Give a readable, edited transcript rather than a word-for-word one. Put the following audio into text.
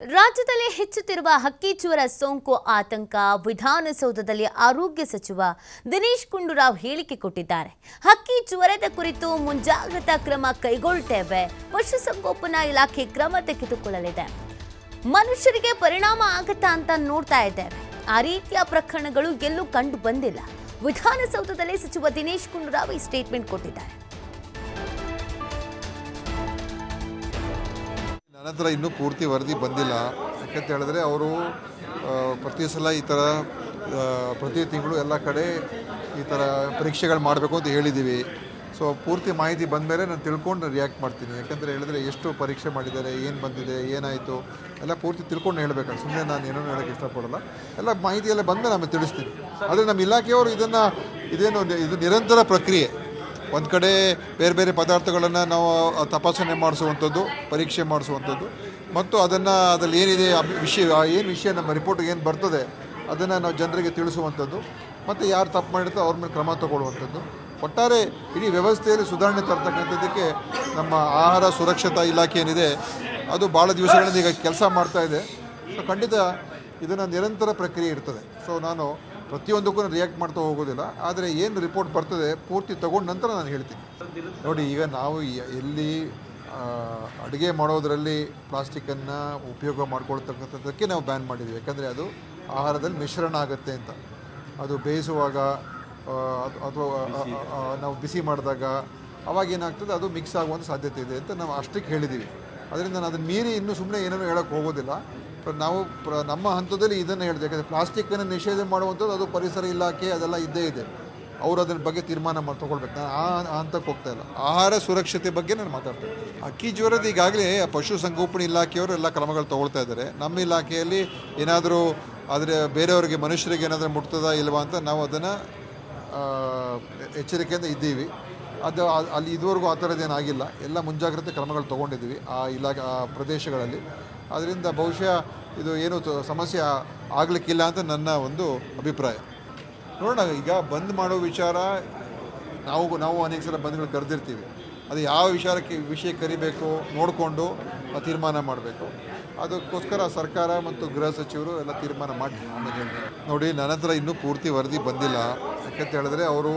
ರಾಜ್ಯದಲ್ಲಿ ಹೆಚ್ಚುತ್ತಿರುವ ಹಕ್ಕಿ ಜ್ವರ ಸೋಂಕು ಆತಂಕ. ವಿಧಾನಸೌಧದಲ್ಲಿ ಆರೋಗ್ಯ ಸಚಿವ ದಿನೇಶ್ ಗುಂಡೂರಾವ್ ಹೇಳಿಕೆ ಕೊಟ್ಟಿದ್ದಾರೆ. ಹಕ್ಕಿ ಜ್ವರದ ಕುರಿತು ಮುಂಜಾಗ್ರತಾ ಕ್ರಮ ಕೈಗೊಳ್ಳುತ್ತೇವೆ. ಪಶುಸಂಗೋಪನಾ ಇಲಾಖೆ ಕ್ರಮ ತೆಗೆದುಕೊಳ್ಳಲಿದೆ. ಮನುಷ್ಯರಿಗೆ ಪರಿಣಾಮ ಆಗುತ್ತಾ ಅಂತ ನೋಡ್ತಾ ಇದ್ದೇವೆ. ಆ ರೀತಿಯ ಪ್ರಕರಣಗಳು ಎಲ್ಲೂ ಕಂಡು ಬಂದಿಲ್ಲ. ವಿಧಾನಸೌಧದಲ್ಲಿ ಸಚಿವ ದಿನೇಶ್ ಗುಂಡೂರಾವ್ ಈ ಸ್ಟೇಟ್ಮೆಂಟ್ ಕೊಟ್ಟಿದ್ದಾರೆ. ನನ್ನ ಹತ್ರ ಇನ್ನೂ ಪೂರ್ತಿ ವರದಿ ಬಂದಿಲ್ಲ. ಯಾಕಂತ ಹೇಳಿದ್ರೆ ಅವರು ಪ್ರತಿ ಸಲ ಈ ಥರ ಪ್ರತಿ ತಿಂಗಳು ಎಲ್ಲ ಕಡೆ ಈ ಥರ ಪರೀಕ್ಷೆಗಳು ಮಾಡಬೇಕು ಅಂತ ಹೇಳಿದ್ದೀವಿ. ಸೊ ಪೂರ್ತಿ ಮಾಹಿತಿ ಬಂದ ಮೇಲೆ ನಾನು ತಿಳ್ಕೊಂಡು ರಿಯಾಕ್ಟ್ ಮಾಡ್ತೀನಿ. ಯಾಕಂದರೆ ಹೇಳಿದ್ರೆ ಎಷ್ಟು ಪರೀಕ್ಷೆ ಮಾಡಿದ್ದಾರೆ, ಏನು ಬಂದಿದೆ, ಏನಾಯಿತು ಎಲ್ಲ ಪೂರ್ತಿ ತಿಳ್ಕೊಂಡು ಹೇಳಬೇಕಲ್ಲ. ಸುಮ್ಮನೆ ನಾನು ಏನೂ ಹೇಳೋಕ್ಕೆ ಇಷ್ಟಪಡಲ್ಲ. ಎಲ್ಲ ಮಾಹಿತಿ ಎಲ್ಲ ಬಂದ ನಮಗೆ ತಿಳಿಸ್ತೀನಿ. ಆದರೆ ನಮ್ಮ ಇಲಾಖೆಯವರು ಇದು ನಿರಂತರ ಪ್ರಕ್ರಿಯೆ. ಒಂದು ಕಡೆ ಬೇರೆ ಬೇರೆ ಪದಾರ್ಥಗಳನ್ನು ನಾವು ತಪಾಸಣೆ ಮಾಡಿಸುವಂಥದ್ದು, ಪರೀಕ್ಷೆ ಮಾಡಿಸುವಂಥದ್ದು, ಮತ್ತು ಅದರಲ್ಲಿ ಏನಿದೆ ವಿಷಯ ನಮ್ಮ ರಿಪೋರ್ಟ್ ಏನು ಬರ್ತದೆ ಅದನ್ನು ನಾವು ಜನರಿಗೆ ತಿಳಿಸುವಂಥದ್ದು, ಮತ್ತು ಯಾರು ತಪ್ಪು ಮಾಡಿರ್ತಾರೋ ಅವ್ರ ಮೇಲೆ ಕ್ರಮ ತಗೊಳ್ಳುವಂಥದ್ದು. ಒಟ್ಟಾರೆ ಇಡೀ ವ್ಯವಸ್ಥೆಯಲ್ಲಿ ಸುಧಾರಣೆ ತರ್ತಕ್ಕಂಥದ್ದಕ್ಕೆ ನಮ್ಮ ಆಹಾರ ಸುರಕ್ಷತಾ ಇಲಾಖೆ ಏನಿದೆ ಅದು ಭಾಳ ದಿವಸಗಳಿಂದ ಈಗ ಕೆಲಸ ಮಾಡ್ತಾ ಇದೆ. ಸೊ ಖಂಡಿತ ಇದನ್ನು ನಿರಂತರ ಪ್ರಕ್ರಿಯೆ ಇರ್ತದೆ. ಸೊ ನಾನು ಪ್ರತಿಯೊಂದಕ್ಕೂ ರಿಯಾಕ್ಟ್ ಮಾಡ್ತಾ ಹೋಗೋದಿಲ್ಲ. ಆದರೆ ಏನು ರಿಪೋರ್ಟ್ ಬರ್ತದೆ ಪೂರ್ತಿ ತಗೊಂಡ ನಂತರ ನಾನು ಹೇಳ್ತೀನಿ. ನೋಡಿ, ಈಗ ನಾವು ಎಲ್ಲಿ ಅಡುಗೆ ಮಾಡೋದರಲ್ಲಿ ಪ್ಲಾಸ್ಟಿಕ್ಕನ್ನು ಉಪಯೋಗ ಮಾಡ್ಕೊಳ್ತಕ್ಕಂಥದ್ದಕ್ಕೆ ನಾವು ಬ್ಯಾನ್ ಮಾಡಿದ್ದೀವಿ. ಯಾಕಂದರೆ ಅದು ಆಹಾರದಲ್ಲಿ ಮಿಶ್ರಣ ಆಗುತ್ತೆ ಅಂತ. ಅದು ಬೇಯಿಸುವಾಗ ಅಥವಾ ನಾವು ಬಿಸಿ ಮಾಡಿದಾಗ ಅವಾಗ ಏನಾಗ್ತದೆ, ಅದು ಮಿಕ್ಸ್ ಆಗುವಂಥ ಸಾಧ್ಯತೆ ಇದೆ ಅಂತ ನಾವು ಅಷ್ಟಕ್ಕೆ ಹೇಳಿದ್ದೀವಿ. ಅದರಿಂದ ನಾನು ಅದನ್ನು ಮೀರಿ ಇನ್ನೂ ಸುಮ್ಮನೆ ಏನೂ ಹೇಳೋಕ್ಕೆ ಹೋಗೋದಿಲ್ಲ. ನಾವು ನಮ್ಮ ಹಂತದಲ್ಲಿ ಇದನ್ನು ಹೇಳಿದೆ. ಯಾಕಂದರೆ ಪ್ಲಾಸ್ಟಿಕ್ಕನ್ನು ನಿಷೇಧ ಮಾಡುವಂಥದ್ದು ಅದು ಪರಿಸರ ಇಲಾಖೆ ಅದೆಲ್ಲ ಇದ್ದೇ ಇದೆ. ಅವರು ಅದರ ಬಗ್ಗೆ ತೀರ್ಮಾನ ತೊಗೊಳ್ಬೇಕು. ನಾನು ಆ ಹಂತಕ್ಕೆ ಹೋಗ್ತಾ ಇಲ್ಲ. ಆಹಾರ ಸುರಕ್ಷತೆ ಬಗ್ಗೆ ನಾನು ಮಾತಾಡ್ತೇನೆ. ಅಕ್ಕಿ ಜ್ವರದ ಈಗಾಗಲೇ ಪಶುಸಂಗೋಪನಾ ಇಲಾಖೆಯವರು ಎಲ್ಲ ಕ್ರಮಗಳು ತೊಗೊಳ್ತಾ ಇದ್ದಾರೆ. ನಮ್ಮ ಇಲಾಖೆಯಲ್ಲಿ ಏನಾದರೂ ಆದರೆ ಬೇರೆಯವರಿಗೆ ಮನುಷ್ಯರಿಗೆ ಏನಾದರೂ ಮುಟ್ತದಾ ಇಲ್ವಾ ಅಂತ ನಾವು ಅದನ್ನು ಎಚ್ಚರಿಕೆಯಿಂದ ಇದ್ದೀವಿ. ಅಲ್ಲಿ ಇದುವರೆಗೂ ಆ ಥರದ್ದೇನಾಗಿಲ್ಲ. ಎಲ್ಲ ಮುಂಜಾಗ್ರತೆ ಕ್ರಮಗಳು ತೊಗೊಂಡಿದ್ದೀವಿ ಆ ಪ್ರದೇಶಗಳಲ್ಲಿ. ಅದರಿಂದ ಬಹುಶಃ ಇದು ಏನು ಸಮಸ್ಯೆ ಆಗಲಿಕ್ಕಿಲ್ಲ ಅಂತ ನನ್ನ ಒಂದು ಅಭಿಪ್ರಾಯ. ನೋಡೋಣ, ಈಗ ಬಂದ್ ಮಾಡೋ ವಿಚಾರ ನಾವು ಅನೇಕ ಸಲ ಬಂದ್ಗಳು ಕರೆದಿರ್ತೀವಿ. ಅದು ಯಾವ ವಿಷಯ ಕರಿಬೇಕು ನೋಡಿಕೊಂಡು ತೀರ್ಮಾನ ಮಾಡಬೇಕು. ಅದಕ್ಕೋಸ್ಕರ ಸರ್ಕಾರ ಮತ್ತು ಗೃಹ ಸಚಿವರು ಎಲ್ಲ ತೀರ್ಮಾನ ಮಾಡಿ ಆಮೇಲೆ. ನೋಡಿ, ನನ್ನ ಹತ್ರ ಇನ್ನೂ ಪೂರ್ತಿ ವರದಿ ಬಂದಿಲ್ಲ. ಯಾಕಂತ ಹೇಳಿದ್ರೆ ಅವರು